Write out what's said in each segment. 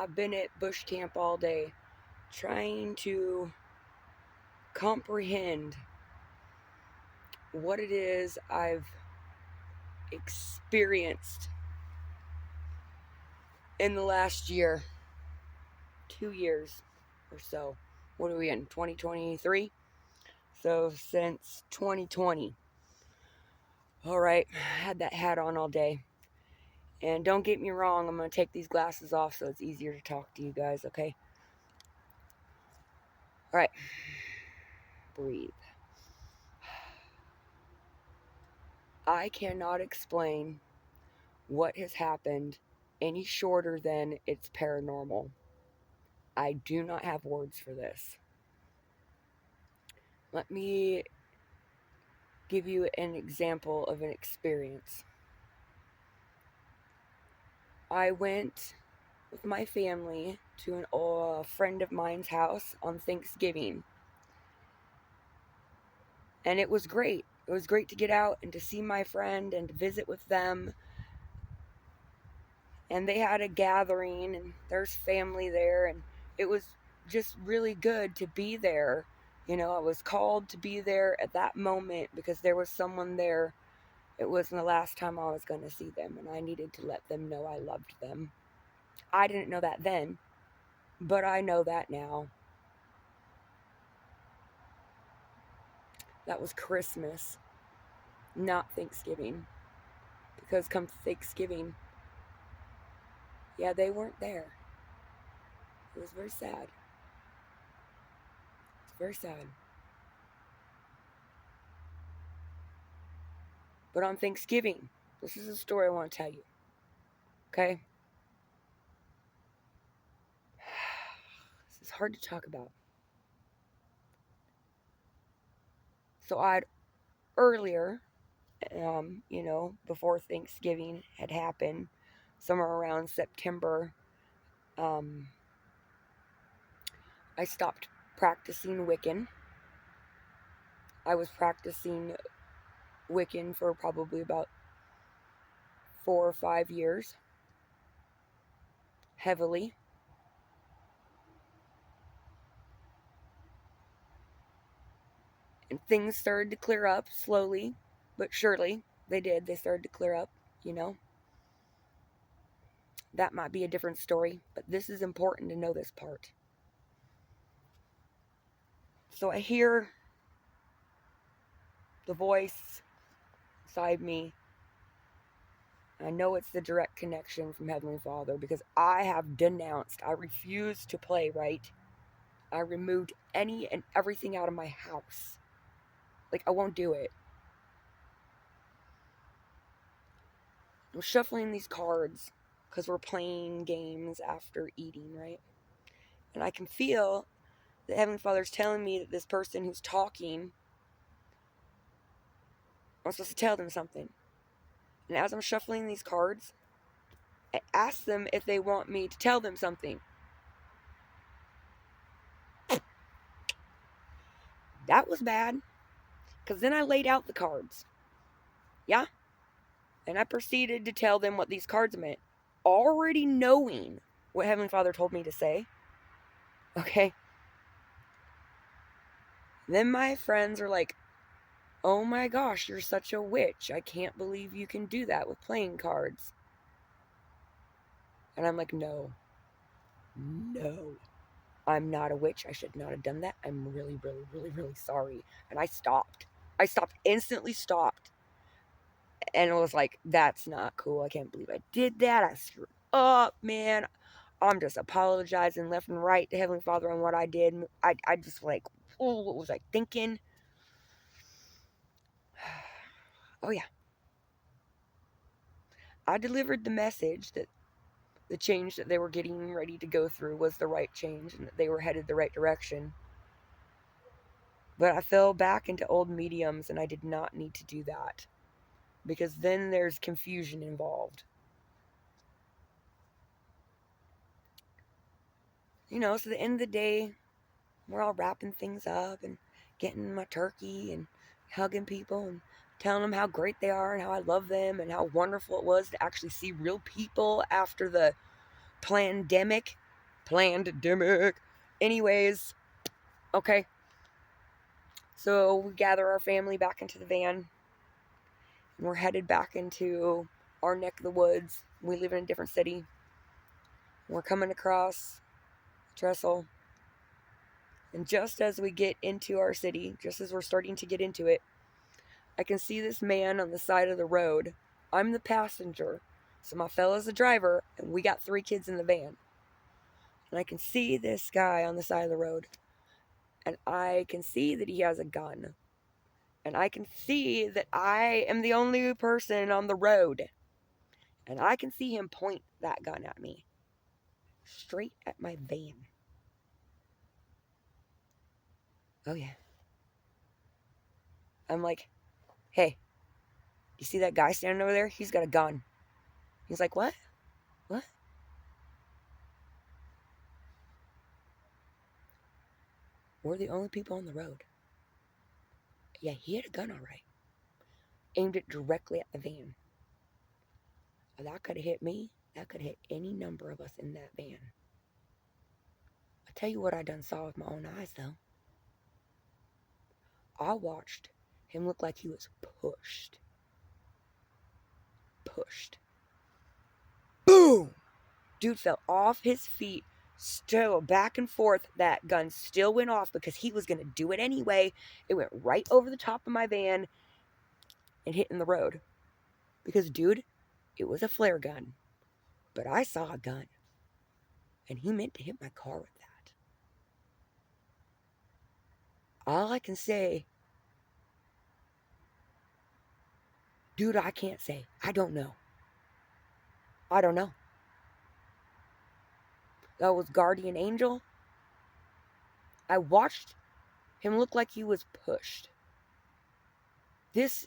I've been at bush camp all day trying to comprehend what it is I've experienced in the last year, 2 years or so. What are we in, 2023? So since 2020. All right, I had that hat on all day. And don't get me wrong, I'm going to take these glasses off so it's easier to talk to you guys, okay? All right, breathe. I cannot explain what has happened any shorter than it's paranormal. I do not have words for this. Let me give you an example of an experience. I went with my family to a friend of mine's house on Thanksgiving. And it was great. It was great to get out and to see my friend and to visit with them. And they had a gathering and there's family there, and it was just really good to be there. You know, I was called to be there at that moment because there was someone there. It wasn't the last time I was going to see them, and I needed to let them know I loved them. I didn't know that then, but I know that now. That was Christmas, not Thanksgiving. Because come Thanksgiving, yeah, they weren't there. It was very sad. It's very sad. But on Thanksgiving, this is a story I want to tell you. Okay? This is hard to talk about. So I'd earlier, before Thanksgiving had happened, somewhere around September, I stopped practicing Wiccan. I was practicing Wiccan for probably about 4 or 5 years, heavily. And things started to clear up slowly, but surely. They did. They started to clear up, you know. That might be a different story, but this is important to know this part. So I hear the voice inside me. I know it's the direct connection from Heavenly Father because I have denounced, I refuse to play right. I removed any and everything out of my house. Like, I won't do it. I'm shuffling these cards because we're playing games after eating, right? And I can feel that Heavenly Father's telling me that this person who's talking, I'm supposed to tell them something. And as I'm shuffling these cards, I ask them if they want me to tell them something. That was bad. Because then I laid out the cards. Yeah? And I proceeded to tell them what these cards meant. Already knowing what Heavenly Father told me to say. Okay? Then my friends are like, oh my gosh, you're such a witch. I can't believe you can do that with playing cards. And I'm like, no. I'm not a witch. I should not have done that. I'm really, really, really, really sorry. And I stopped. Instantly stopped. And it was like, that's not cool. I can't believe I did that. I screwed up, man. I'm just apologizing left and right to Heavenly Father on what I did. I just like, oh, what was I thinking? Oh, yeah. I delivered the message that the change that they were getting ready to go through was the right change and that they were headed the right direction. But I fell back into old mediums, and I did not need to do that because then there's confusion involved. You know, so at the end of the day, we're all wrapping things up and getting my turkey and hugging people and telling them how great they are and how I love them and how wonderful it was to actually see real people after the pandemic. Pandemic. Anyways, okay. So we gather our family back into the van, and we're headed back into our neck of the woods. We live in a different city. We're coming across Trestle, and just as we get into our city, just as we're starting to get into it, I can see this man on the side of the road. I'm the passenger, so my fella's the driver, and we got 3 kids in the van. And I can see this guy on the side of the road, and I can see that he has a gun. And I can see that I am the only person on the road. And I can see him point that gun at me, straight at my van. Oh, yeah. I'm like, hey, you see that guy standing over there? He's got a gun. He's like, what? What? We're the only people on the road. Yeah, he had a gun, all right. Aimed it directly at the van. That could have hit me. That could have hit any number of us in that van. I'll tell you what I done saw with my own eyes, though. I watched him look like he was pushed. Pushed. Boom! Dude fell off his feet, still back and forth. That gun still went off because he was going to do it anyway. It went right over the top of my van and hit in the road. Because, dude, it was a flare gun. But I saw a gun. And he meant to hit my car with that. All I can say, dude, I can't say. I don't know. I don't know. That was Guardian Angel. I watched him look like he was pushed. This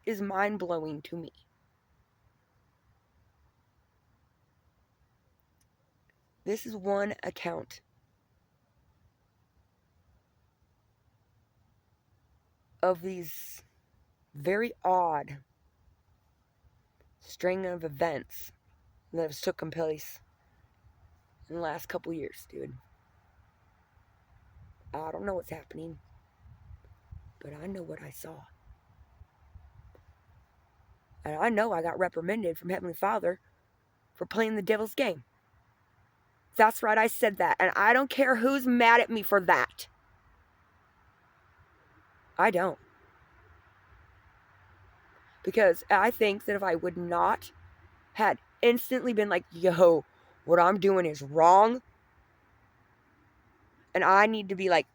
is mind-blowing to me. This is one account of these very odd string of events that have taken place in the last couple years, dude. I don't know what's happening, but I know what I saw. And I know I got reprimanded from Heavenly Father for playing the devil's game. That's right, I said that. And I don't care who's mad at me for that. I don't. Because I think that if I would not had instantly been like, yo, what I'm doing is wrong, and I need to be like,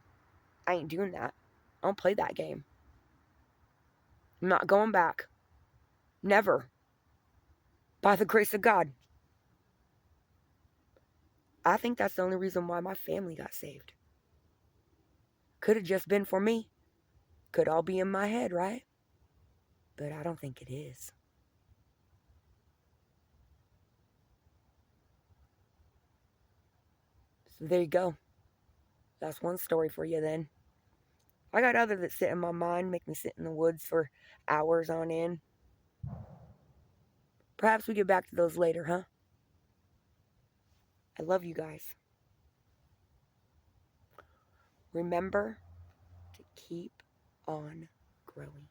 I ain't doing that. I don't play that game. I'm not going back. Never. By the grace of God. I think that's the only reason why my family got saved. Could have just been for me. Could all be in my head, right? But I don't think it is. So there you go. That's one story for you then. I got other that sit in my mind, make me sit in the woods for hours on end. Perhaps we get back to those later, huh? I love you guys. Remember to keep on growing.